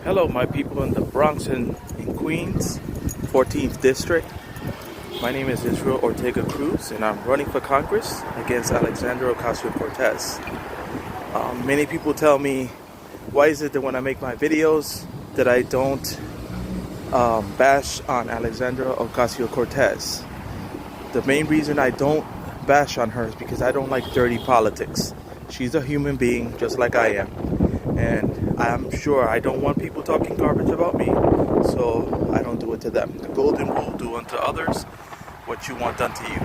Hello, my people in the Bronx and in Queens, 14th District. My name is Israel Ortega Cruz, and I'm running for Congress against Alexandria Ocasio-Cortez. Many people tell me, why is it that when I make my videos that I don't bash on Alexandria Ocasio-Cortez? The main reason I don't bash on her is because I don't like dirty politics. She's a human being just like I am. And I'm sure I don't want people talking garbage about me, so I don't do it to them. The golden rule, do unto others what you want done to you.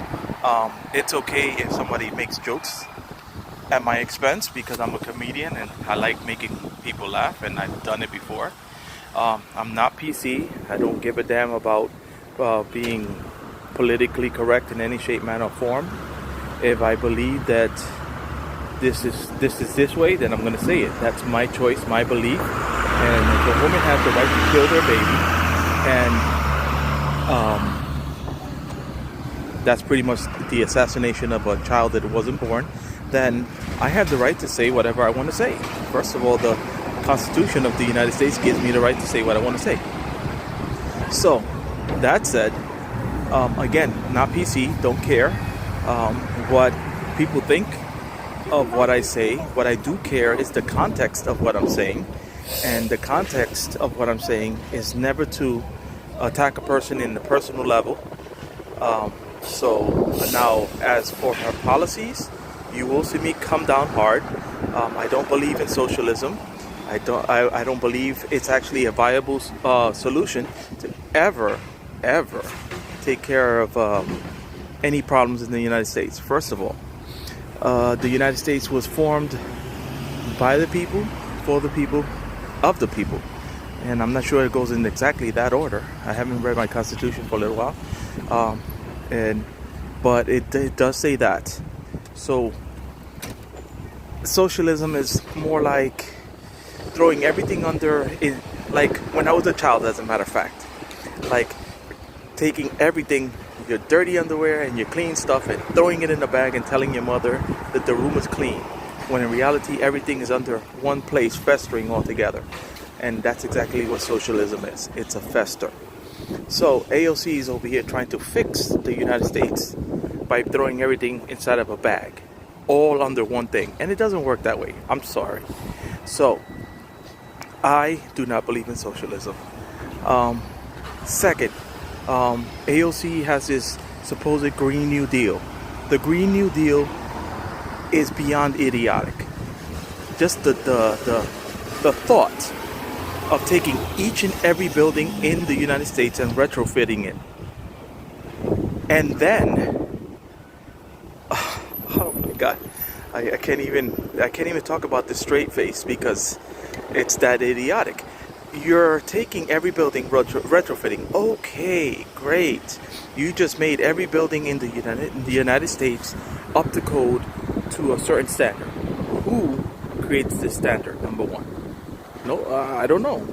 It's okay if somebody makes jokes at my expense because I'm a comedian and I like making people laugh, and I've done it before. I'm not PC. I don't give a damn about being politically correct in any shape, manner, or form. If I believe that this is this way, then I'm going to say it. That's my choice, my belief. And if a woman has the right to kill their baby, and that's pretty much the assassination of a child that wasn't born, then I have the right to say whatever I want to say. First of all, the Constitution of the United States gives me the right to say what I want to say. So, that said, again, not PC, don't care what people think of what I say. What I do care is the context of what I'm saying, and the context of what I'm saying is never to attack a person in the personal level. So now, as for her policies, you will see me come down hard. I don't believe in socialism. I don't believe it's actually a viable solution to ever take care of any problems in the United States. First of all, the United States was formed by the people, for the people, of the people. And I'm not sure it goes in exactly that order. I haven't read my Constitution for a little while. But it does say that. So, socialism is more like throwing everything under, like when I was a child, as a matter of fact. Like taking everything, your dirty underwear and your clean stuff, and throwing it in a bag and telling your mother that the room is clean, when in reality everything is under one place, festering all together. And that's exactly what socialism is. It's a fester. So AOC is over here trying to fix the United States by throwing everything inside of a bag, all under one thing, and it doesn't work that way. I'm sorry. So I do not believe in socialism. Second, AOC has this supposed Green New Deal. The Green New Deal is beyond idiotic. Just the thought of taking each and every building in the United States and retrofitting it. And then, oh my God, I can't even talk about this straight face because it's that idiotic. You're taking every building, retrofitting. Okay, great. You just made every building in the United States up to code to a certain standard. Who creates this standard, number one? No, I don't know.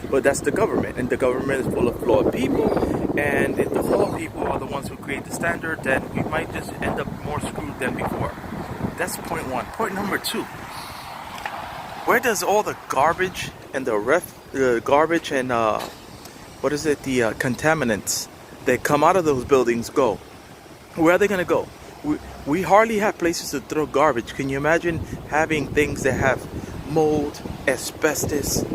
But that's the government, and the government is full of flawed people. And if the flawed people are the ones who create the standard, then we might just end up more screwed than before. That's point one. Point number two. Where does all the garbage and the garbage and the contaminants that come out of those buildings go? Where are they going to go? We hardly have places to throw garbage. Can you imagine having things that have mold, asbestos,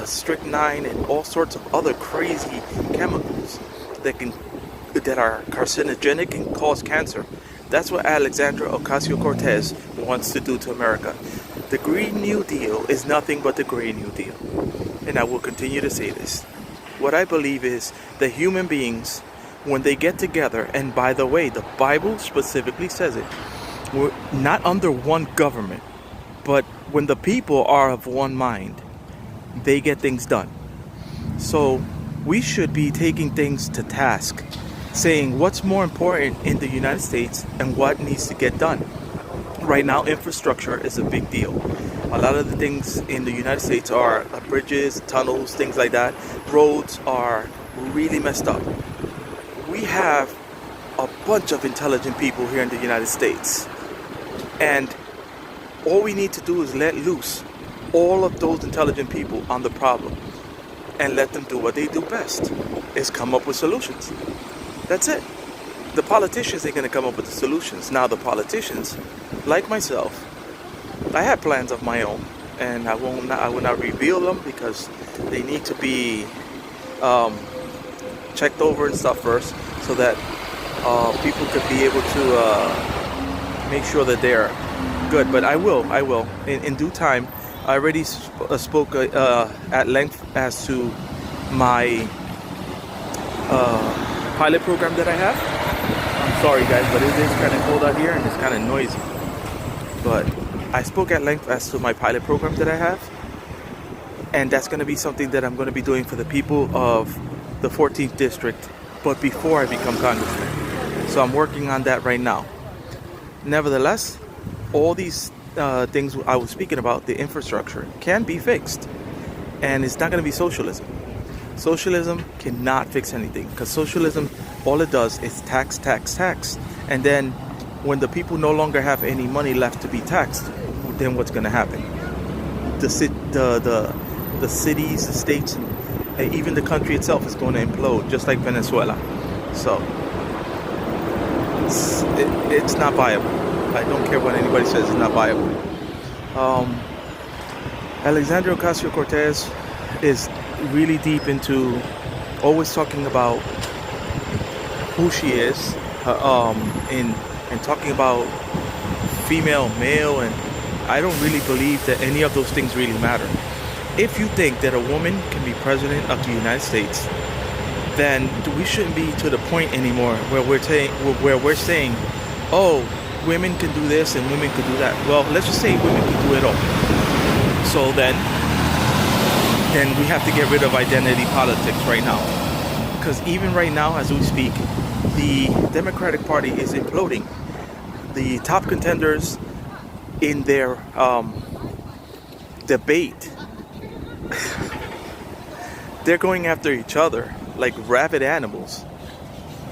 strychnine, and all sorts of other crazy chemicals that are carcinogenic and cause cancer? That's what Alexandria Ocasio-Cortez wants to do to America. The Green New Deal is nothing but the Green New Deal. And I will continue to say this. What I believe is that human beings, when they get together, and by the way, the Bible specifically says it, we're not under one government, but when the people are of one mind, they get things done. So we should be taking things to task, saying what's more important in the United States and what needs to get done. Right now, infrastructure is a big deal. A lot of the things in the United States are bridges, tunnels, things like that. Roads are really messed up. We have a bunch of intelligent people here in the United States. And all we need to do is let loose all of those intelligent people on the problem and let them do what they do best, is come up with solutions. That's it. The politicians ain't gonna come up with the solutions. Now the politicians, like myself, I have plans of my own, and I will not reveal them because they need to be checked over and stuff first, so that people could be able to make sure that they're good. But I will in due time. I already spoke at length as to my pilot program that I have. I'm sorry guys, but it is kind of cold out here and it's kind of noisy. But I spoke at length as to my pilot program that I have. And that's going to be something that I'm going to be doing for the people of the 14th district, but before I become congressman. So I'm working on that right now. Nevertheless, all these things I was speaking about, the infrastructure, can be fixed. And it's not going to be socialism. Socialism cannot fix anything, because socialism, all it does is tax, tax, tax. And then when the people no longer have any money left to be taxed, then what's going to happen? The cities, the states, and even the country itself is going to implode, just like Venezuela. So it's not viable. I don't care what anybody says, it's not viable. Alexandria Ocasio-Cortez is really deep into always talking about who she is, and talking about female, male, and I don't really believe that any of those things really matter. If you think that a woman can be president of the United States, then we shouldn't be to the point anymore where we're saying, oh, women can do this and women can do that. Well, let's just say women can do it all. So then we have to get rid of identity politics right now. Because even right now, as we speak, the Democratic Party is imploding. The top contenders in their debate, they're going after each other like rabid animals.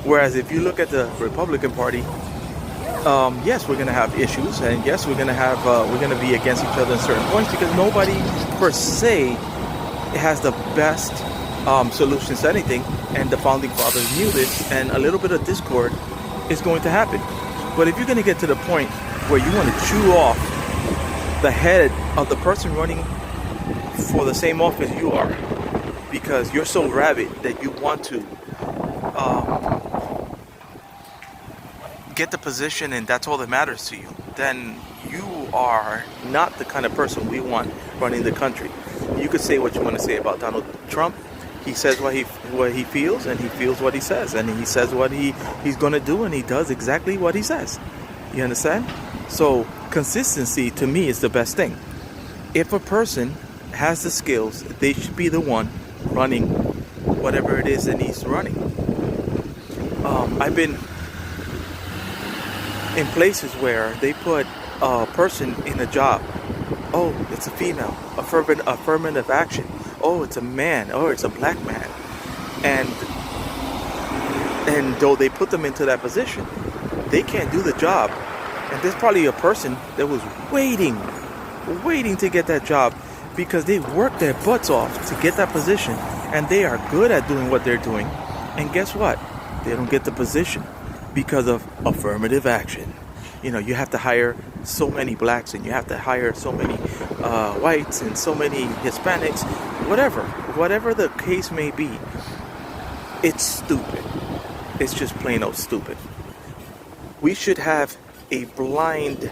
Whereas if you look at the Republican Party, yes, we're going to have issues, and yes, we're going to be against each other in certain points, because nobody per se has the best solutions to anything, and the founding fathers knew this, and a little bit of discord is going to happen. But if you're going to get to the point where you want to chew off the head of the person running for the same office you are, because you're so rabid that you want to get the position and that's all that matters to you, then you are not the kind of person we want running the country. You could say what you want to say about Donald Trump. He says what he feels, and he feels what he says, and he says what he's going to do, and he does exactly what he says. You understand? So consistency to me is the best thing. If a person has the skills, they should be the one running whatever it is that needs running. I've been in places where they put a person in a job. Oh, it's a female. Affirmative action. Oh, it's a man. Oh, it's a black man. And though they put them into that position, they can't do the job. And there's probably a person that was waiting to get that job, because they worked their butts off to get that position, and they are good at doing what they're doing. And guess what? They don't get the position because of affirmative action. You know, you have to hire so many blacks, and you have to hire so many whites, and so many Hispanics, whatever the case may be. It's stupid. It's just plain old stupid. We should have a blind,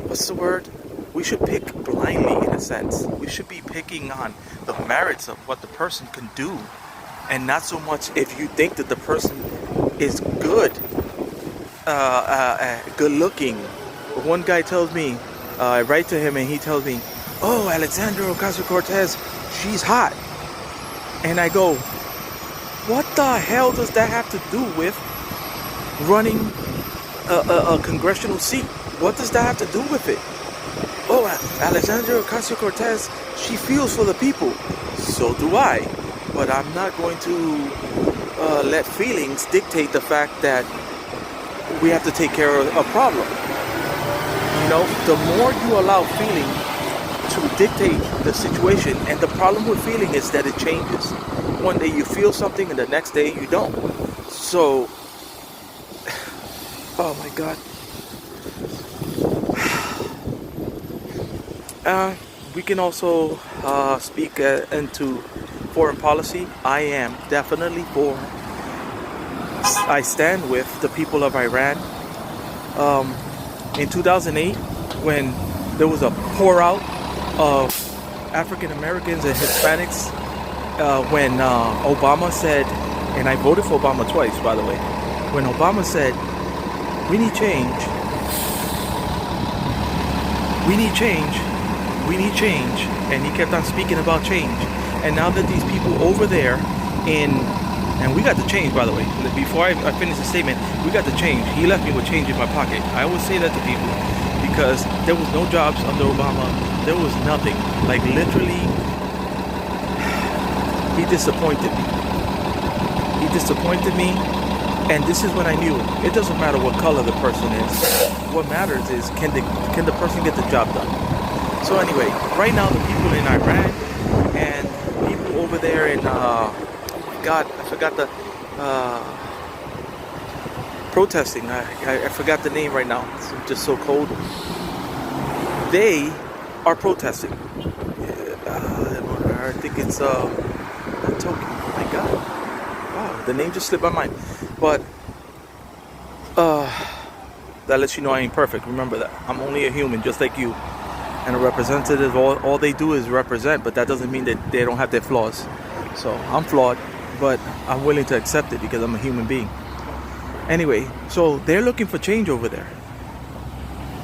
what's the word? We should pick blindly, in a sense. We should be picking on the merits of what the person can do, and not so much if you think that the person is good looking. One guy tells me, I write to him and he tells me, oh, Alexandria Ocasio-Cortez, she's hot. And I go, what the hell does that have to do with running a congressional seat? What does that have to do with it? Oh, Alexandria Ocasio-Cortez, she feels for the people. So do I. But I'm not going to let feelings dictate the fact that we have to take care of a problem. You know, the more you allow feeling to dictate the situation, and the problem with feeling is that it changes. One day you feel something and the next day you don't. So, oh my God. We can also speak into foreign policy. I am definitely for, I stand with the people of Iran. In 2008, when there was a pour out of African Americans and Hispanics, when Obama said, and I voted for Obama twice, by the way, when Obama said, we need change, we need change, we need change, and he kept on speaking about change. And now that these people over there and we got the change, by the way, before I finish the statement, we got the change. He left me with change in my pocket. I always say that to people because there was no jobs under Obama. There was nothing. Like literally, he disappointed me. He disappointed me. And this is when I knew it doesn't matter what color the person is. What matters is can the person get the job done. So anyway, right now the people in Iran and people over there in God, I forgot the protesting. I forgot the name right now. It's just so cold. They are protesting. I think it's Tokyo. Oh my God. Wow, the name just slipped my mind. But that lets you know I ain't perfect. Remember that. I'm only a human, just like you. And a representative, all they do is represent, but that doesn't mean that they don't have their flaws. So I'm flawed, but I'm willing to accept it because I'm a human being. Anyway, so they're looking for change over there.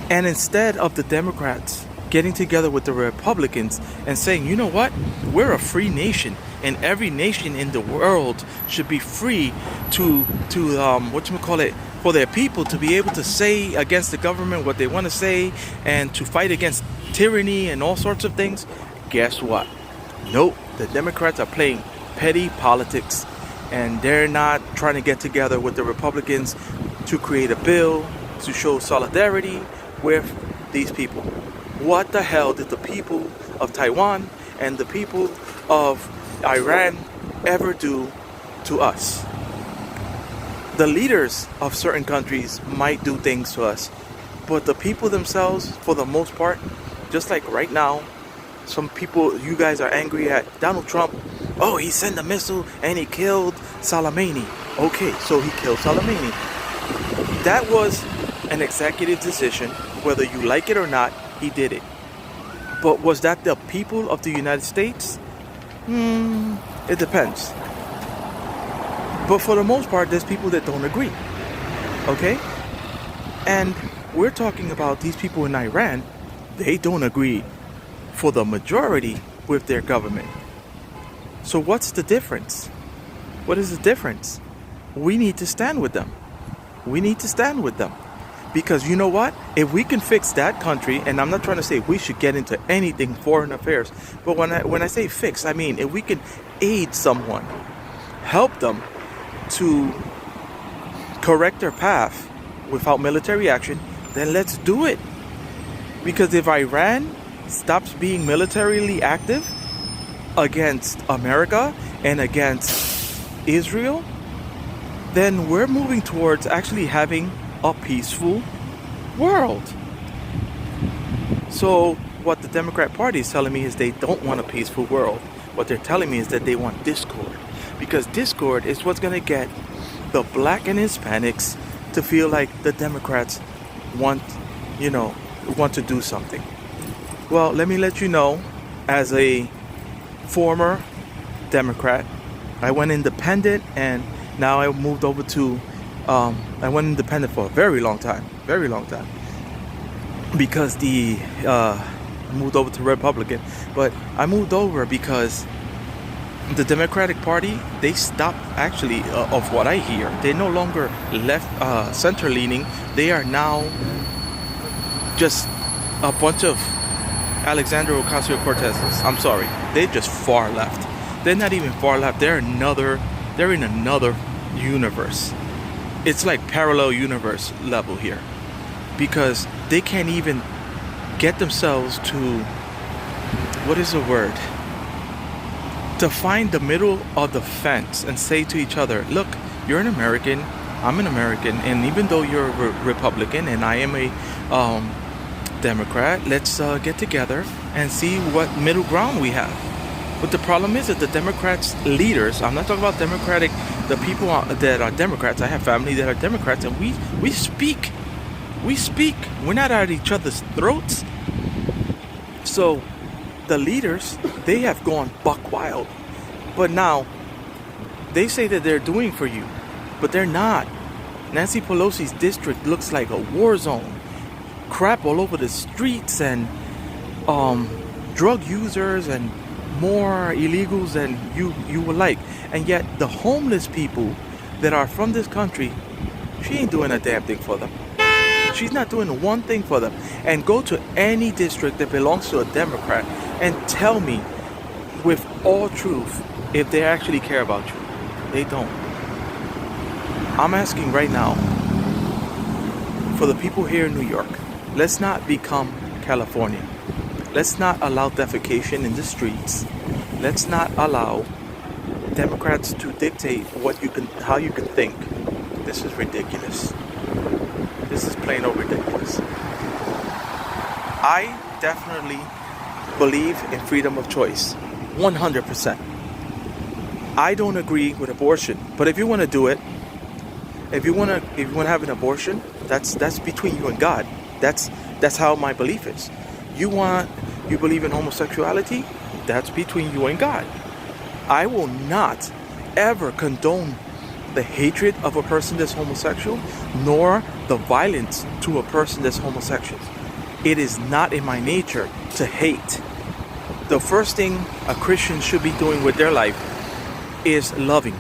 And instead of the Democrats getting together with the Republicans and saying, you know what, we're a free nation, and every nation in the world should be free to for their people to be able to say against the government what they want to say and to fight against tyranny and all sorts of things. Guess what? Nope. The Democrats are playing petty politics, and they're not trying to get together with the Republicans to create a bill to show solidarity with these people. What the hell did the people of Taiwan and the people of Iran ever do to us? The leaders of certain countries might do things to us, but the people themselves, for the most part, just like right now, some people, you guys are angry at Donald Trump. Oh, he sent a missile and he killed Soleimani. Okay, so he killed Soleimani. That was an executive decision. Whether you like it or not, he did it. But was that the people of the United States? It depends. But for the most part, there's people that don't agree. Okay? And we're talking about these people in Iran. They don't agree for the majority with their government. So what's the difference? What is the difference? We need to stand with them. We need to stand with them. Because you know what? If we can fix that country, and I'm not trying to say we should get into anything foreign affairs, but when I say fix, I mean if we can aid someone, help them to correct their path without military action, then let's do it. Because if Iran stops being militarily active against America and against Israel, then we're moving towards actually having a peaceful world. So what the Democrat Party is telling me is they don't want a peaceful world. What they're telling me is that they want discord. Because discord is what's going to get the black and Hispanics to feel like the Democrats want to do something. Well, let me let you know, as a former Democrat, I went independent, and now I moved over to I went independent for a very long time, because I moved over to Republican. But I moved over because the Democratic Party, they stopped, actually, of what I hear, they're no longer left center leaning. They are now just a bunch of Alexandria Ocasio-Cortez's. I'm sorry, they're just far left. They're not even far left. They're in another universe. It's like parallel universe level here, because they can't even get themselves to, what is the word? To find the middle of the fence and say to each other, look, you're an American, I'm an American, and even though you're a Republican and I am a Democrat, let's get together and see what middle ground we have. But the problem is that the Democrats leaders, I'm not talking about the people that are Democrats. I have family that are Democrats, and we speak. We're not at each other's throats. So the leaders, they have gone buck wild. But now they say that they're doing for you, but they're not. Nancy Pelosi's district looks like a war zone. Crap all over the streets, and drug users and more illegals than you would like. And yet the homeless people that are from this country, she ain't doing a damn thing for them. She's not doing one thing for them. And go to any district that belongs to a Democrat and tell me with all truth if they actually care about you. They don't. I'm asking right now for the people here in New York, let's not become California. Let's not allow defecation in the streets. Let's not allow Democrats to dictate how you can think. This is ridiculous. This is plain old ridiculous. I definitely believe in freedom of choice, 100%. I don't agree with abortion, but if you want to do it, if you want to have an abortion, that's between you and God. That's how my belief is. You believe in homosexuality, that's between you and God. I will not ever condone the hatred of a person that's homosexual, nor the violence to a person that's homosexual. It is not in my nature to hate. The first thing a Christian should be doing with their life is loving.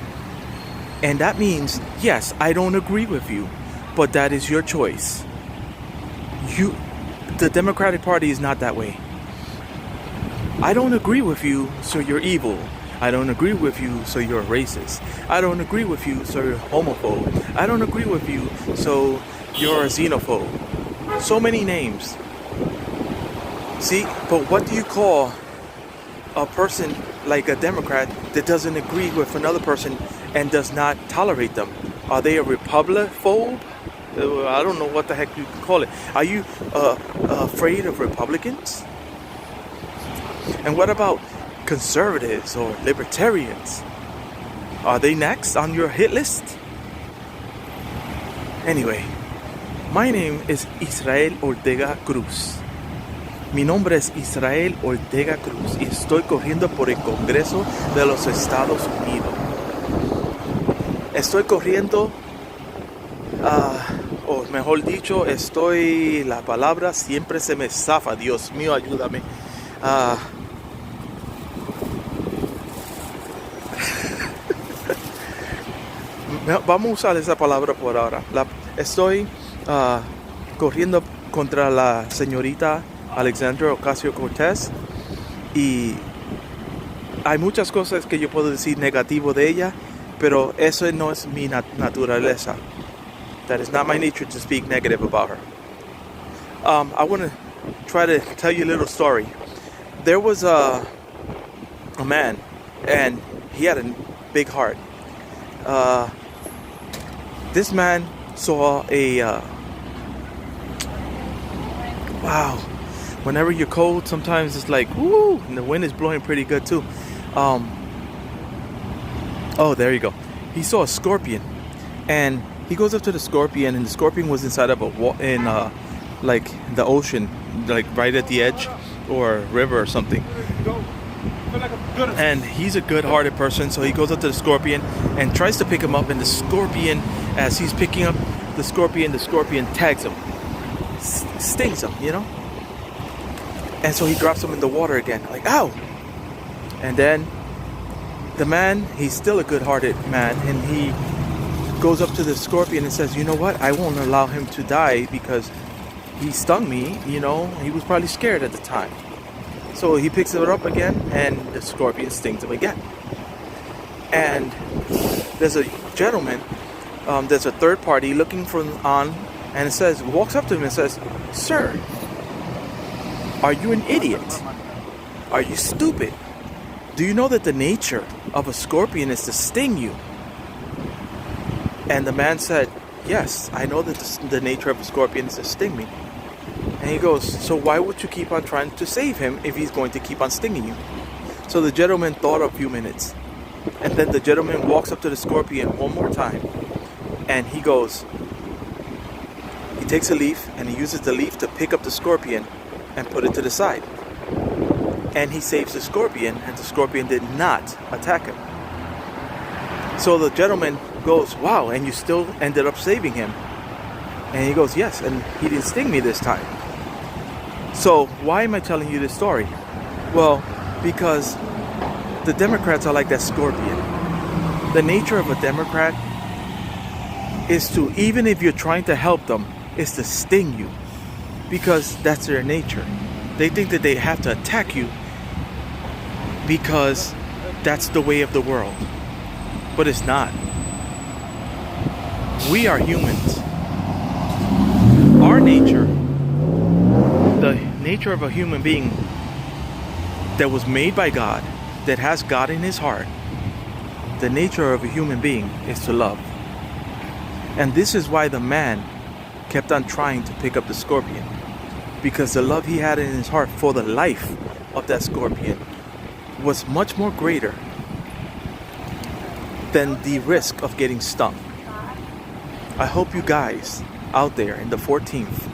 And that means, yes, I don't agree with you, but that is your choice. The Democratic Party is not that way. I don't agree with you, so you're evil. I don't agree with you, so you're a racist. I don't agree with you, so you're homophobe. I don't agree with you, so you're a xenophobe. So many names. See, but what do you call a person like a Democrat that doesn't agree with another person and does not tolerate them? Are they a Republicphobe? I don't know what the heck you can call it. Are you afraid of Republicans? And what about conservatives or libertarians? Are they next on your hit list? Anyway, my name is Israel Ortega Cruz. Mi nombre es Israel Ortega Cruz y estoy corriendo por el Congreso de los Estados Unidos. Estoy corriendo, o mejor dicho, la palabra siempre se me zafa. Dios mío, ayúdame. Vamos a usar esa palabra por ahora. Estoy corriendo contra la señorita Alexandria Ocasio-Cortez y hay muchas cosas que yo puedo decir negativo de ella, pero eso no es mi naturaleza. That is not my nature to speak negative about her. I want to try to tell you a little story. There was a man, and he had a big heart. This man saw wow. Whenever you're cold, sometimes it's like, woo, and the wind is blowing pretty good too. Oh, there you go. He saw a scorpion, and he goes up to the scorpion, and the scorpion was inside of like the ocean, like right at the edge, or a river or something. And he's a good-hearted person, so he goes up to the scorpion and tries to pick him up, and the scorpion, as he's picking up the scorpion tags him, stings him, you know? And so he drops him in the water again, like, ow! And then the man, he's still a good-hearted man, and he goes up to the scorpion and says, you know what, I won't allow him to die because he stung me, you know, he was probably scared at the time. So he picks it up again, and the scorpion stings him again. And there's a gentleman, there's a third party looking And it says, walks up to him and says, "Sir, are you an idiot? Are you stupid? Do you know that the nature of a scorpion is to sting you?" And the man said, "Yes, I know that the nature of a scorpion is to sting me." And he goes, "So why would you keep on trying to save him if he's going to keep on stinging you?" So the gentleman thought a few minutes. And then the gentleman walks up to the scorpion one more time. And he goes, he takes a leaf and he uses the leaf to pick up the scorpion and put it to the side. And he saves the scorpion, and the scorpion did not attack him. So the gentleman goes, "Wow, and you still ended up saving him?" And he goes, "Yes, and he didn't sting me this time." So why am I telling you this story? Well, because the Democrats are like that scorpion. The nature of a Democrat is to, even if you're trying to help them, is to sting you, because that's their nature. They think that they have to attack you because that's the way of the world. But it's not. We are humans. Our nature, the nature of a human being that was made by God, that has God in his heart, the nature of a human being is to love. And this is why the man kept on trying to pick up the scorpion, because the love he had in his heart for the life of that scorpion was much more greater than the risk of getting stung. I hope you guys out there in the 14th,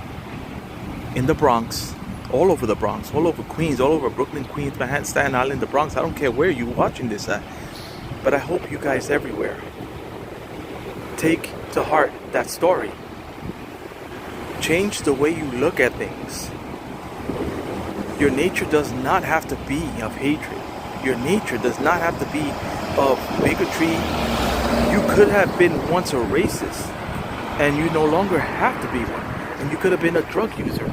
in the Bronx, all over the Bronx, all over Queens, all over Brooklyn, Queens, Manhattan, Staten Island, the Bronx, I don't care where you're watching this at, but I hope you guys everywhere take to heart that story. Change the way you look at things. Your nature does not have to be of hatred. Your nature does not have to be of bigotry. You could have been once a racist, and you no longer have to be one. And you could have been a drug user,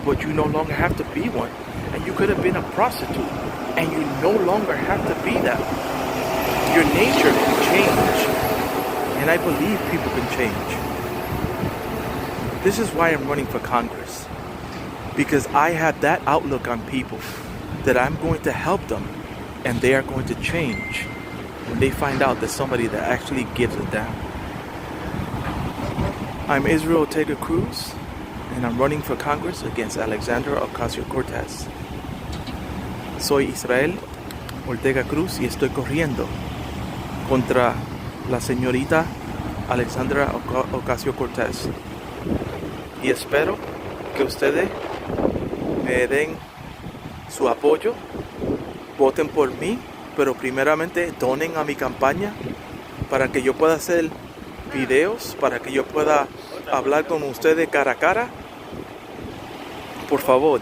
but you no longer have to be one. And you could have been a prostitute, and you no longer have to be that. Your nature can change, and I believe people can change. This is why I'm running for Congress, because I have that outlook on people, that I'm going to help them, and they are going to change when they find out that somebody that actually gives a damn. I'm Israel Ortega Cruz, and I'm running for Congress against Alexandra Ocasio-Cortez. Soy Israel Ortega Cruz y estoy corriendo contra la señorita Alexandra Ocasio-Cortez. Y espero que ustedes me den su apoyo, voten por mí, pero primeramente donen a mi campaña para que yo pueda hacer videos, para que yo pueda hablar con ustedes cara a cara. Por favor,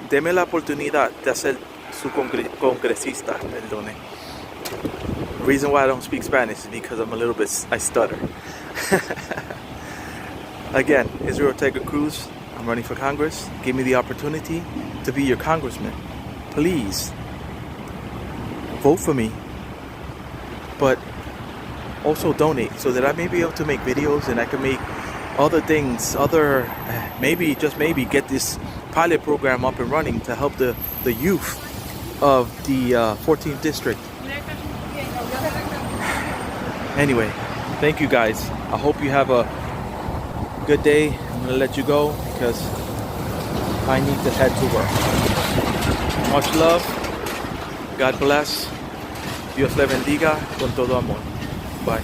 deme la oportunidad de ser su congresista. Perdone. The reason why I don't speak Spanish is because I stutter. Again, Israel Ortega Cruz, I'm running for Congress. Give me the opportunity to be your congressman. Please, vote for me, but also donate so that I may be able to make videos and I can make other things, maybe, just maybe, get this pilot program up and running to help the youth of the 14th district. Anyway, thank you guys. I hope you have a good day. I'm gonna let you go because I need to head to work. Much love. God bless. Dios le bendiga con todo amor. Bye.